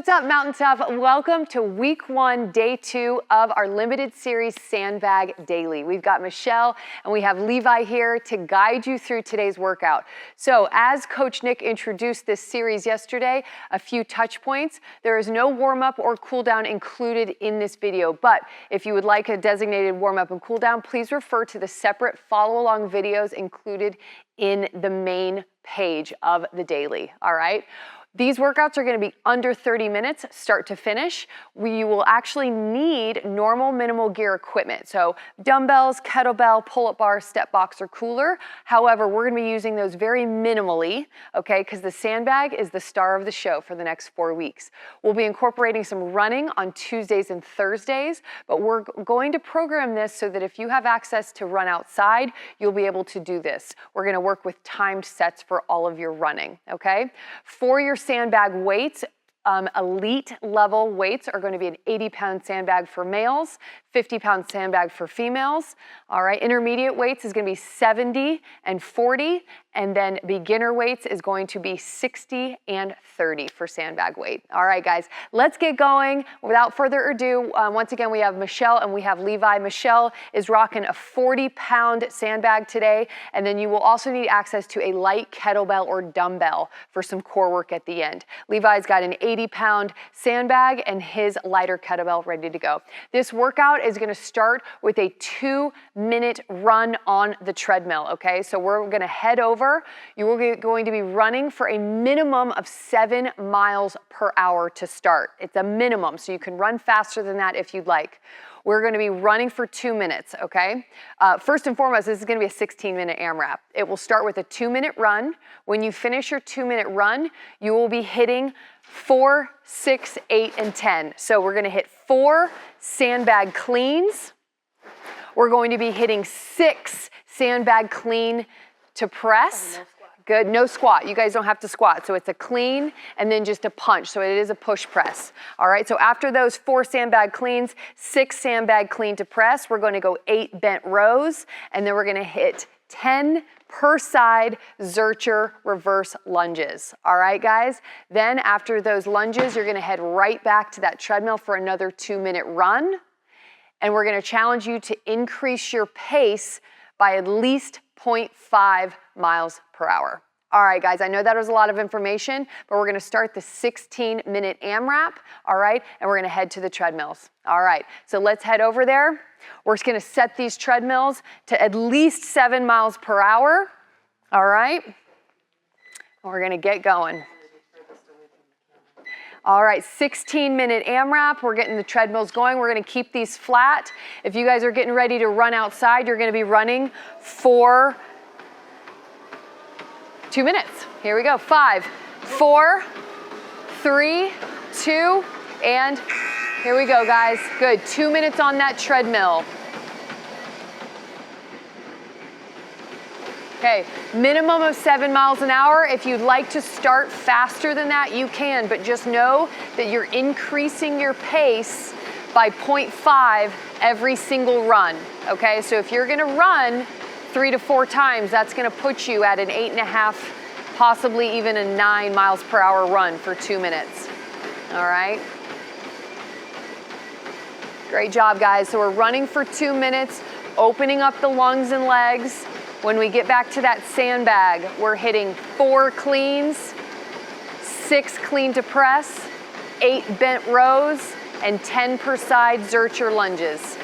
What's up, Mountain Tough? Welcome to week 1, day 2 of our limited series Sandbag Daily. We've got Michelle and we have Levi here to guide you through today's workout. So as Coach Nick introduced this series yesterday, a few touch points. There is no warm-up or cool-down included in this video, but if you would like a designated warm-up and cool-down, please refer to the separate follow-along videos included in the main page of the daily, all right? These workouts are going to be under 30 minutes, start to finish. You will actually need normal minimal gear equipment. So dumbbells, kettlebell, pull-up bar, step box, or cooler. However, we're going to be using those very minimally, okay, because the sandbag is the star of the show for the next 4 weeks. We'll be incorporating some running on Tuesdays and Thursdays, but we're going to program this so that if you have access to run outside, you'll be able to do this. We're going to work with timed sets for all of your running, okay? For your sandbag weights, elite level weights are going to be an 80-pound sandbag for males, 50-pound sandbag for females. All right, intermediate weights is going to be 70 and 40, and then beginner weights is going to be 60 and 30 for sandbag weight. All right, guys, let's get going. Without further ado, once again, we have Michelle and we have Levi. Michelle is rocking a 40-pound sandbag today, and then you will also need access to a light kettlebell or dumbbell for some core work at the end. Levi's got an 80-pound sandbag and his lighter kettlebell ready to go. This workout is going to start with a 2-minute run on the treadmill, okay? So we're going to head over. You are going to be running for a minimum of 7 miles per hour to start. It's a minimum, so you can run faster than that if you'd like. We're going to be running for 2 minutes, okay? First and foremost, this is going to be a 16-minute AMRAP. It will start with a 2-minute run. When you finish your 2-minute run, you will be hitting 4, 6, 8, and 10. So we're going to hit 4 sandbag cleans. We're going to be hitting 6 sandbag clean to press. Good, no squat. You guys don't have to squat. So it's a clean and then just a punch. So it is a push press. All right, so after those 4 sandbag cleans, 6 sandbag clean to press, we're going to go 8 bent rows, and then we're going to hit 10 per side Zercher reverse lunges. All right, guys? Then after those lunges, you're going to head right back to that treadmill for another 2-minute run. And we're going to challenge you to increase your pace by at least 0.5 miles per hour. All right, guys, I know that was a lot of information, but we're going to start the 16-minute AMRAP, all right? And we're going to head to the treadmills. All right, so let's head over there. We're just going to set these treadmills to at least 7 miles per hour, all right? And we're going to get going. All right, 16-minute AMRAP. We're getting the treadmills going. We're going to keep these flat. If you guys are getting ready to run outside, you're going to be running for 2 minutes. Here we go. 5, 4, 3, 2, and here we go, guys. Good. 2 minutes on that treadmill. Okay, minimum of 7 miles an hour. If you'd like to start faster than that, you can, but just know that you're increasing your pace by 0.5 every single run, okay? So if you're gonna run 3 to 4 times, that's gonna put you at an 8.5, possibly even a 9 miles per hour run for 2 minutes, all right? Great job, guys. So we're running for 2 minutes, opening up the lungs and legs. When we get back to that sandbag, we're hitting 4 cleans, 6 clean to press, 8 bent rows, and 10 per side Zercher lunges.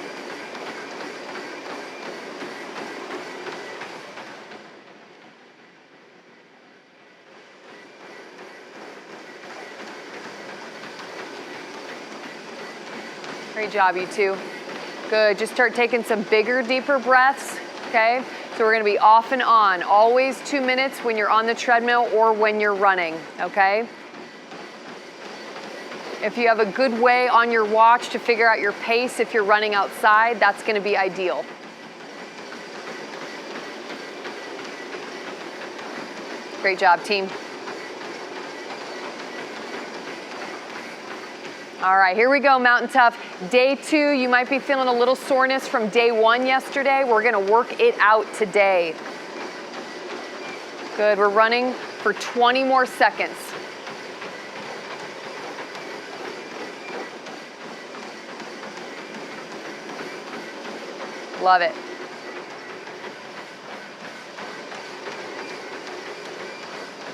Great job, you two. Good, just start taking some bigger, deeper breaths, okay? So we're gonna be off and on, always 2 minutes when you're on the treadmill or when you're running, okay? If you have a good way on your watch to figure out your pace if you're running outside, that's gonna be ideal. Great job, team. All right, here we go, Mountain Tough. Day 2, you might be feeling a little soreness from day 1 yesterday. We're gonna work it out today. Good, we're running for 20 more seconds. Love it.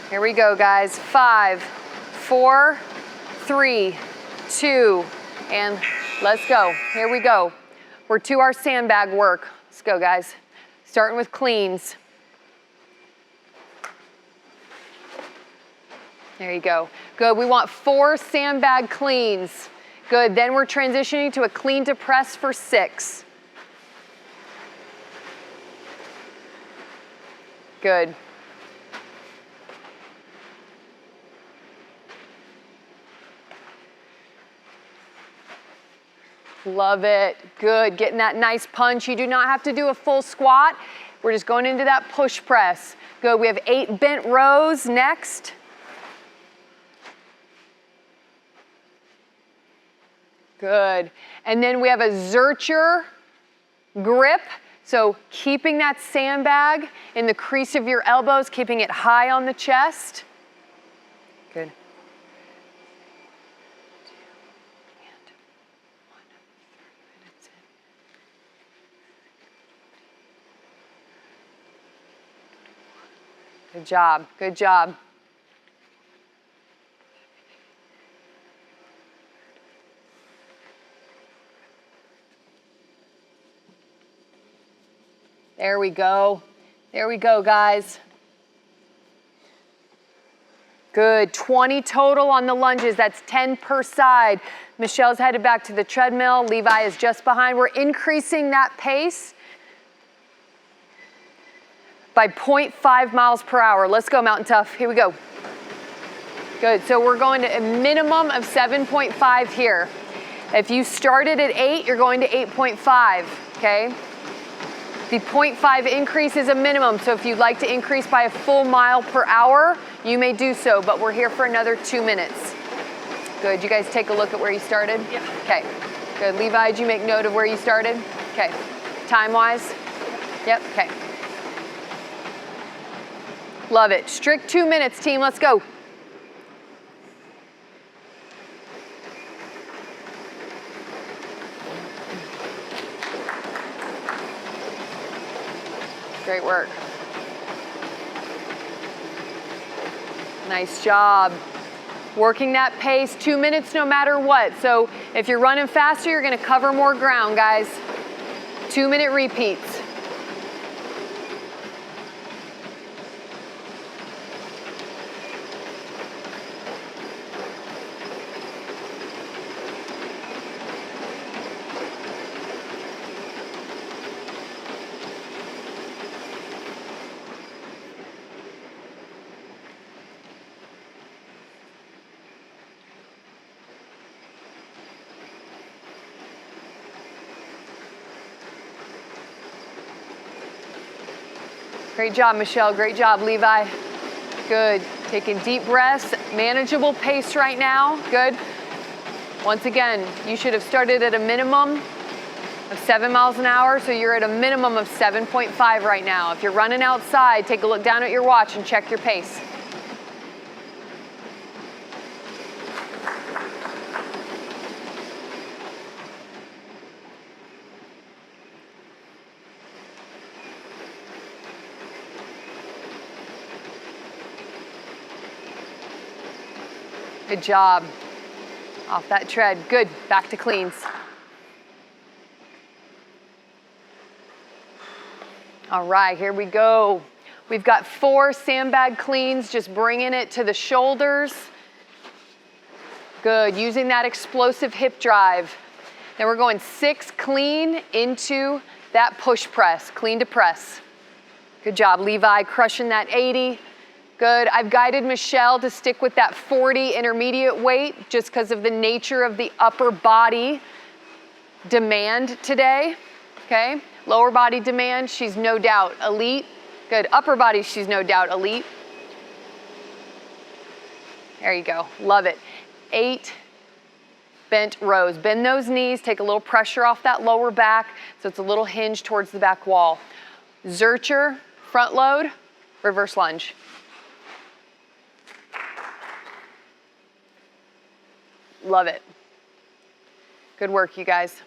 Here we go, guys. 5, 4, 3, 2, and let's go. Here we go. We're to our sandbag work. Let's go, guys. Starting with cleans. There you go. Good. We want 4 sandbag cleans. Good. Then we're transitioning to a clean to press for 6. Good. Love it. Good. Getting that nice punch. You do not have to do a full squat. We're just going into that push press. Good. We have 8 bent rows next. Good. And then we have a Zercher grip. So keeping that sandbag in the crease of your elbows, keeping it high on the chest. Good. Good job. Good job. There we go. There we go, guys. Good. 20 total on the lunges. That's 10 per side. Michelle's headed back to the treadmill. Levi is just behind. We're increasing that pace by 0.5 miles per hour. Let's go, Mountain Tough. Here we go. Good. So we're going to a minimum of 7.5 here. If you started at 8, you're going to 8.5, okay? The 0.5 increase is a minimum, so if you'd like to increase by a full mile per hour, you may do so, but we're here for another 2 minutes. Good. You guys take a look at where you started? Yeah. Okay. Good. Levi, did you make note of where you started? Okay. Time-wise? Yep. Okay. Love it. Strict 2 minutes, team. Let's go. Great work. Nice job. Working that pace, 2 minutes no matter what. So if you're running faster, you're going to cover more ground, guys. 2-minute repeats. Great job, Michelle. Great job, Levi. Good. Taking deep breaths. Manageable pace right now. Good. Once again, you should have started at a minimum of 7 miles an hour, so you're at a minimum of 7.5 right now. If you're running outside, take a look down at your watch and check your pace. Good job. Off that tread. Good. Back to cleans. All right, here we go. We've got 4 sandbag cleans, just bringing it to the shoulders. Good. Using that explosive hip drive. Then we're going 6 clean into that push press, clean to press. Good job, Levi, crushing that 80. Good. I've guided Michelle to stick with that 40 intermediate weight just because of the nature of the upper body demand today. Okay. Lower body demand, she's no doubt elite. Good. Upper body, she's no doubt elite. There you go. Love it. 8 bent rows. Bend those knees. Take a little pressure off that lower back so it's a little hinge towards the back wall. Zercher, front load, reverse lunge. Love it. Good work, you guys.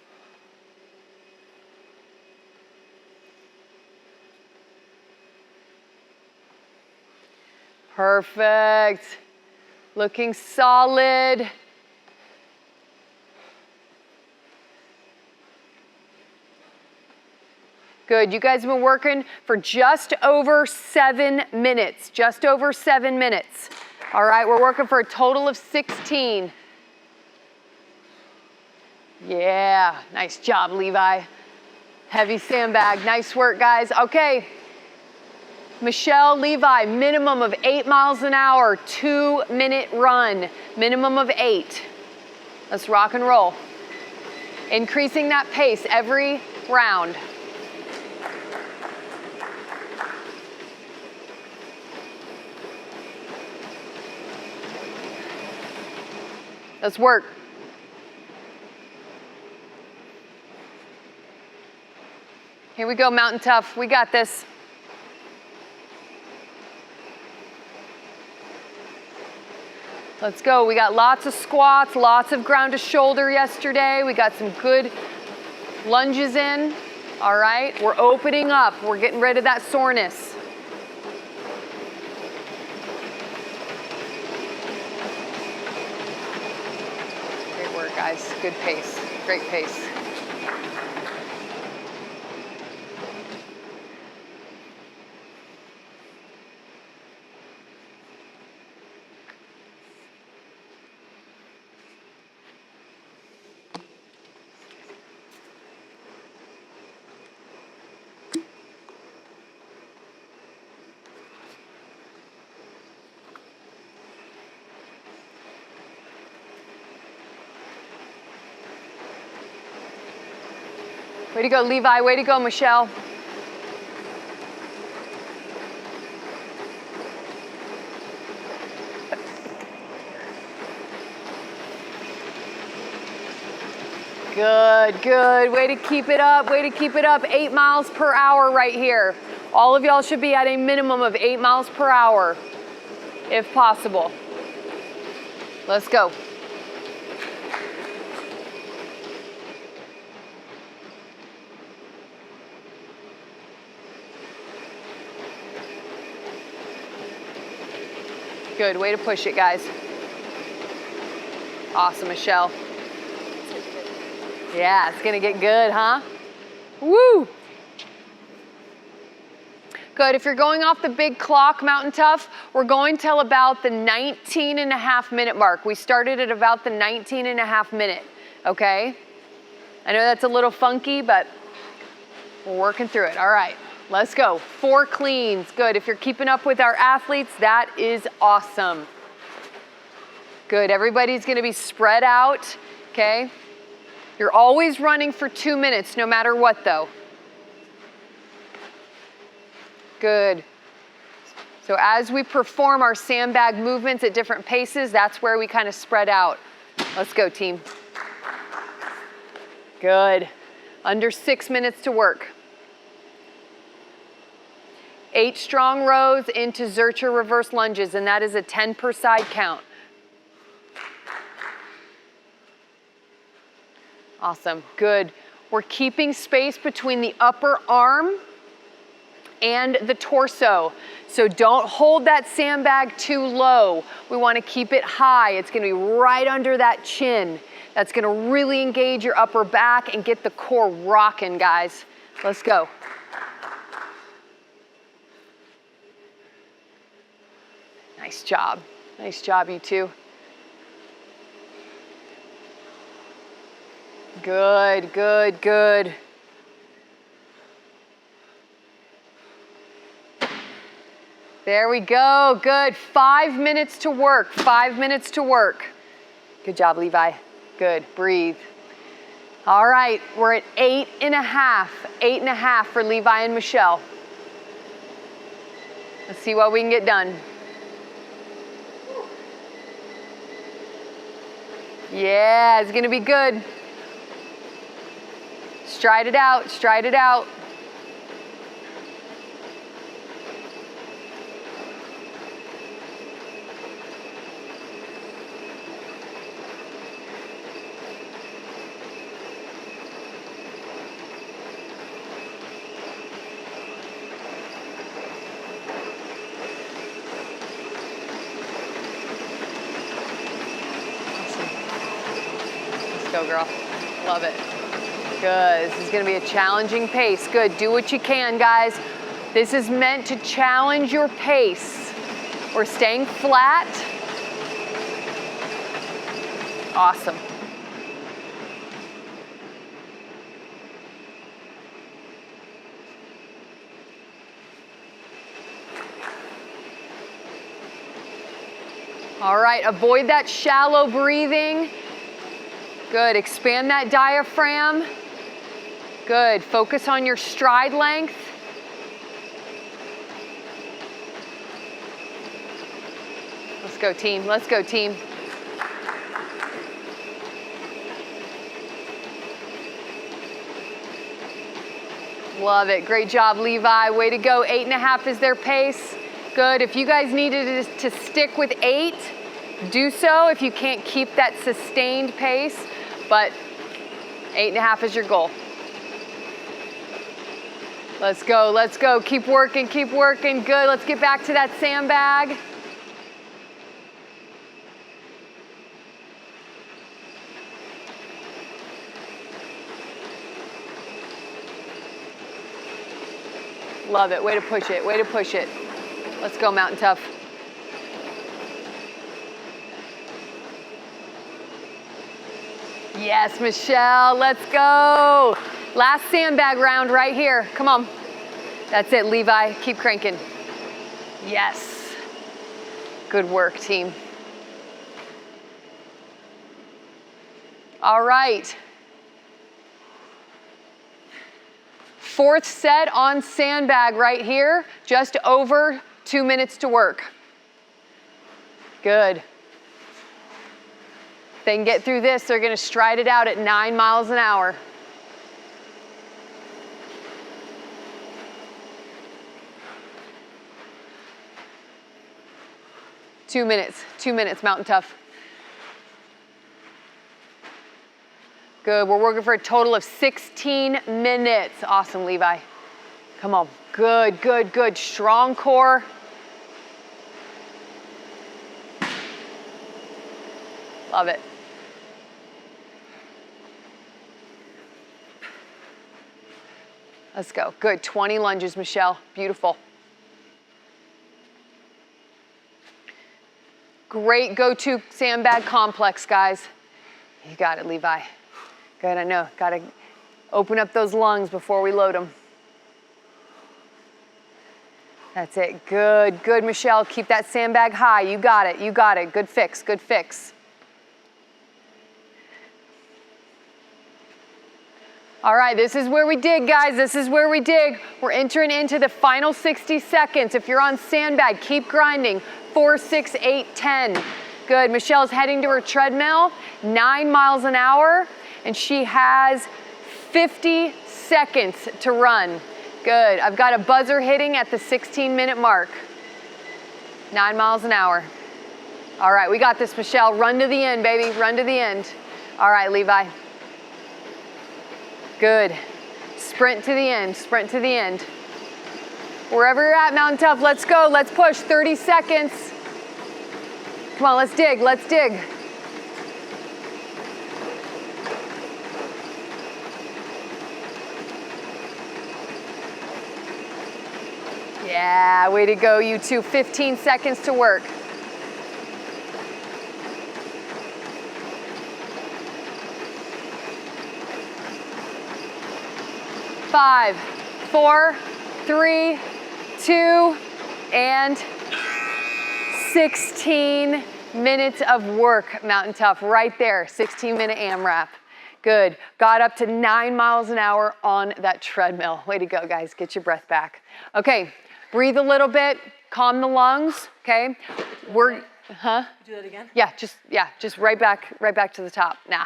Perfect. Looking solid. Good, you guys have been working for just over 7 minutes, just over 7 minutes. All right, we're working for a total of 16. Yeah, nice job, Levi. Heavy sandbag, nice work, guys. Okay, Michelle, Levi, minimum of 8 miles an hour, 2-minute run, minimum of 8. Let's rock and roll. Increasing that pace every round. Let's work. Here we go, Mountain Tough. We got this. Let's go. We got lots of squats, lots of ground to shoulder yesterday. We got some good lunges in. All right, we're opening up. We're getting rid of that soreness. Great work, guys. Good pace. Great pace. Way to go, Levi. Way to go, Michelle. Good, good. Way to keep it up. Way to keep it up. 8 miles per hour right here. All of y'all should be at a minimum of 8 miles per hour, if possible. Let's go. Good, way to push it, guys. Awesome, Michelle. Yeah, it's gonna get good, huh? Woo! Good, if you're going off the big clock, Mountain Tough, we're going till about the 19.5-minute mark. We started at about the 19.5-minute, okay? I know that's a little funky, but we're working through it. All right. Let's go. 4 cleans. Good. If you're keeping up with our athletes, that is awesome. Good. Everybody's going to be spread out, okay? You're always running for 2 minutes, no matter what, though. Good. So as we perform our sandbag movements at different paces, that's where we kind of spread out. Let's go, team. Good. Under 6 minutes to work. 8 strong rows into Zercher reverse lunges, and that is a 10 per side count. Awesome, good. We're keeping space between the upper arm and the torso. So don't hold that sandbag too low. We want to keep it high. It's going to be right under that chin. That's going to really engage your upper back and get the core rocking, guys. Let's go. Nice job. Nice job, you two. Good, good, good. There we go. Good. 5 minutes to work. 5 minutes to work. Good job, Levi. Good. Breathe. All right. We're at 8.5. 8.5 for Levi and Michelle. Let's see what we can get done. Yeah, it's going to be good. Stride it out. Stride it out. go, girl. Love it. Good. This is going to be a challenging pace. Good. Do what you can, guys. This is meant to challenge your pace. We're staying flat. Awesome. All right, avoid that shallow breathing. Good, expand that diaphragm. Good, focus on your stride length. Let's go, team, let's go, team. Love it, great job, Levi, way to go. 8.5 is their pace. Good, if you guys needed to stick with 8, do so if you can't keep that sustained pace, but 8.5 is your goal. Let's go, keep working, good. Let's get back to that sandbag. Love it, way to push it, way to push it. Let's go, Mountain Tough. Yes, Michelle, let's go. Last sandbag round right here. Come on. That's it, Levi. Keep cranking. Yes. Good work, team. All right. 4th set on sandbag right here. Just over 2 minutes to work. Good. If they can get through this, they're going to stride it out at 9 miles an hour. Two minutes, Mountain Tough. Good, we're working for a total of 16 minutes. Awesome, Levi. Come on, good. Strong core. Love it. Let's go, good, 20 lunges, Michelle, beautiful. Great go-to sandbag complex, guys. You got it, Levi. Good, I know, gotta open up those lungs before we load them. That's it, good, Michelle. Keep that sandbag high, you got it. Good fix. All right, this is where we dig, guys, We're entering into the final 60 seconds. If you're on sandbag, keep grinding. 4, 6, 8, 10. Good, Michelle's heading to her treadmill, 9 miles an hour, and she has 50 seconds to run. Good, I've got a buzzer hitting at the 16-minute mark. 9 miles an hour. All right, we got this, Michelle. Run to the end, baby, run to the end. All right, Levi. Good. Sprint to the end. Wherever you're at, Mountain Tough, let's go, let's push, 30 seconds. Come on, let's dig. Yeah, way to go, you two. 15 seconds to work. 5, 4, 3, 2, and 16 minutes of work, Mountain Tough, right there, 16-minute AMRAP. Good, got up to 9 miles an hour on that treadmill. Way to go, guys, get your breath back. Okay, breathe a little bit, calm the lungs, okay? Do that again? Yeah, just right back to the top. Nah.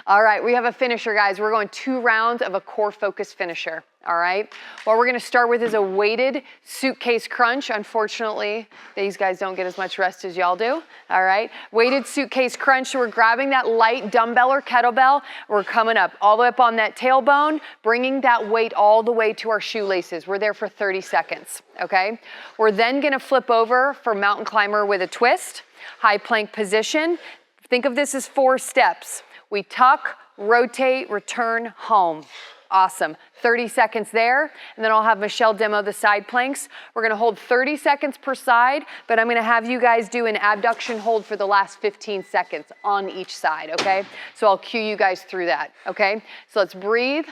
All right, we have a finisher, guys. We're going 2 rounds of a core focus finisher, all right? What we're gonna start with is a weighted suitcase crunch. Unfortunately, these guys don't get as much rest as y'all do, all right? Weighted suitcase crunch, so we're grabbing that light dumbbell or kettlebell. We're coming up all the way up on that tailbone, bringing that weight all the way to our shoelaces. We're there for 30 seconds, okay? We're then gonna flip over for mountain climber with a twist, high plank position. Think of this as 4 steps. We tuck, rotate, return, home. Awesome. 30 seconds there, and then I'll have Michelle demo the side planks. We're gonna hold 30 seconds per side, but I'm gonna have you guys do an abduction hold for the last 15 seconds on each side, okay? So I'll cue you guys through that, okay? So let's breathe,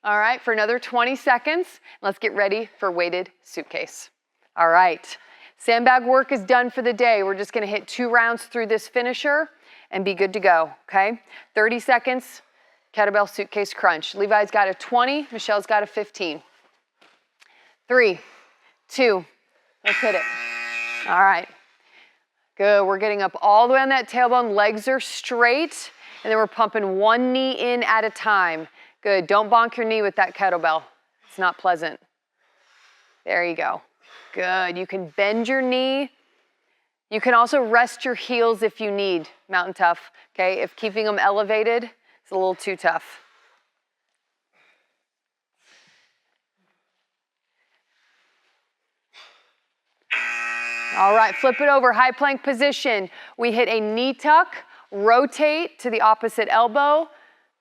all right, for another 20 seconds. Let's get ready for weighted suitcase. All right, sandbag work is done for the day. We're just gonna hit 2 rounds through this finisher and be good to go, okay? 30 seconds. Kettlebell suitcase crunch. Levi's got a 20, Michelle's got a 15. 3, 2, let's hit it. All right, good. We're getting up all the way on that tailbone, legs are straight, and then we're pumping 1 knee in at a time. Good, don't bonk your knee with that kettlebell. It's not pleasant. There you go. Good, you can bend your knee. You can also rest your heels if you need, Mountain Tough, okay? If keeping them elevated, it's a little too tough. All right, flip it over, high plank position. We hit a knee tuck, rotate to the opposite elbow.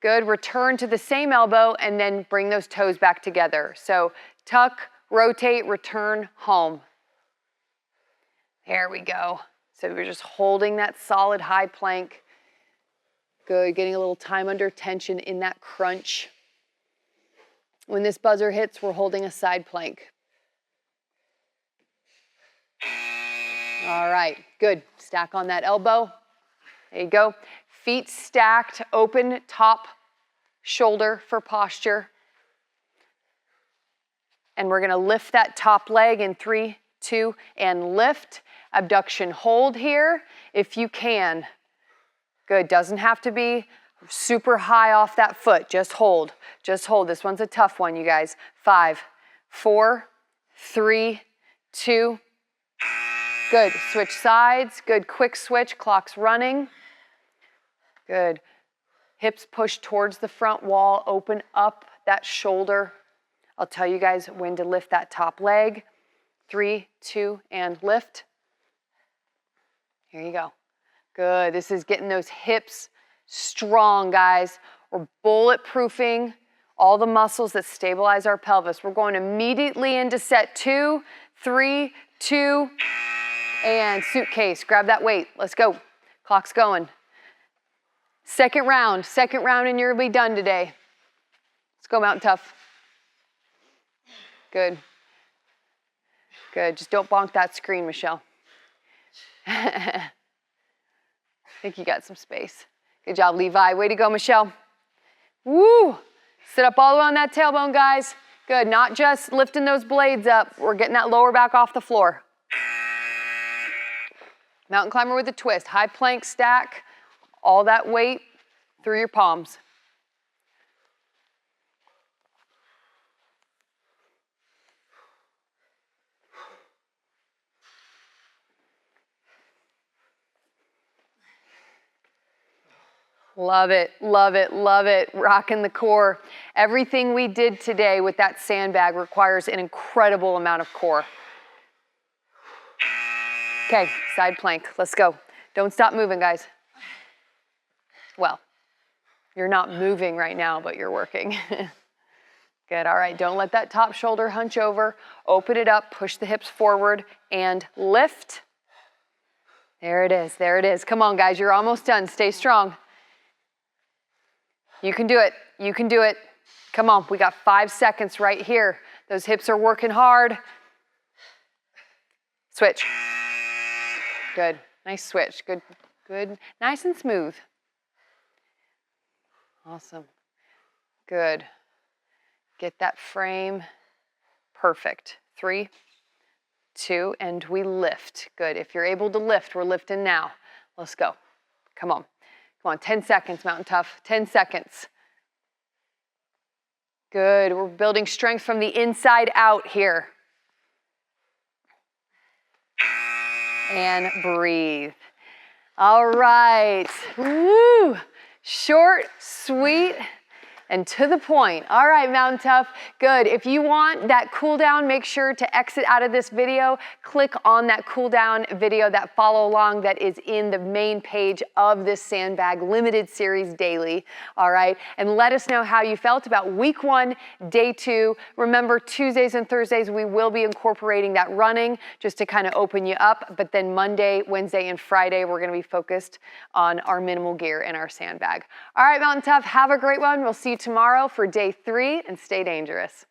Good, return to the same elbow, and then bring those toes back together. So tuck, rotate, return, home. There we go. So we're just holding that solid high plank. Good, getting a little time under tension in that crunch. When this buzzer hits, we're holding a side plank. All right, good. Stack on that elbow. There you go. Feet stacked, open top shoulder for posture. And we're gonna lift that top leg in 3, 2, and lift. Abduction hold here if you can. Good, doesn't have to be super high off that foot. Just hold, just hold. This one's a tough one, you guys. 5, 4, 3, 2. Good, switch sides. Good, quick switch, clock's running. Good, hips push towards the front wall, open up that shoulder. I'll tell you guys when to lift that top leg. 3, 2, and lift. Here you go. Good, this is getting those hips strong, guys. We're bulletproofing all the muscles that stabilize our pelvis. We're going immediately into set 2, 3, 2, and suitcase. Grab that weight, let's go. Clock's going. Second round and you'll be done today. Let's go, Mountain Tough. Good. Good, just don't bonk that screen, Michelle. I think you got some space. Good job, Levi. Way to go, Michelle. Woo! Sit up all the way on that tailbone, guys. Good, not just lifting those blades up. We're getting that lower back off the floor. Mountain climber with a twist. High plank stack. All that weight through your palms. Love it, love it, love it. Rocking the core. Everything we did today with that sandbag requires an incredible amount of core. Okay, side plank, let's go. Don't stop moving, guys. Well, you're not moving right now, but you're working. Good, all right, don't let that top shoulder hunch over. Open it up, push the hips forward, and lift. There it is, there it is. Come on, guys, you're almost done. Stay strong. You can do it, you can do it. Come on, we got 5 seconds right here. Those hips are working hard. Switch. Good, nice switch, good, good. Nice and smooth. Awesome, good. Get that frame, perfect. 3, 2, and we lift. Good, if you're able to lift, we're lifting now. Let's go, come on. Come on, 10 seconds, Mountain Tough, 10 seconds. Good, we're building strength from the inside out here. And breathe. All right, woo! Short, sweet, and to the point. All right, Mountain Tough, good. If you want that cool down, make sure to exit out of this video, click on that cool down video, that follow along that is in the main page of this Sandbag Limited Series Daily, all right? And let us know how you felt about week 1, day 2. Remember, Tuesdays and Thursdays, we will be incorporating that running just to kind of open you up, but then Monday, Wednesday, and Friday, we're gonna be focused on our minimal gear and our sandbag. All right, Mountain Tough, have a great one. We'll see you tomorrow for day 3, and stay dangerous.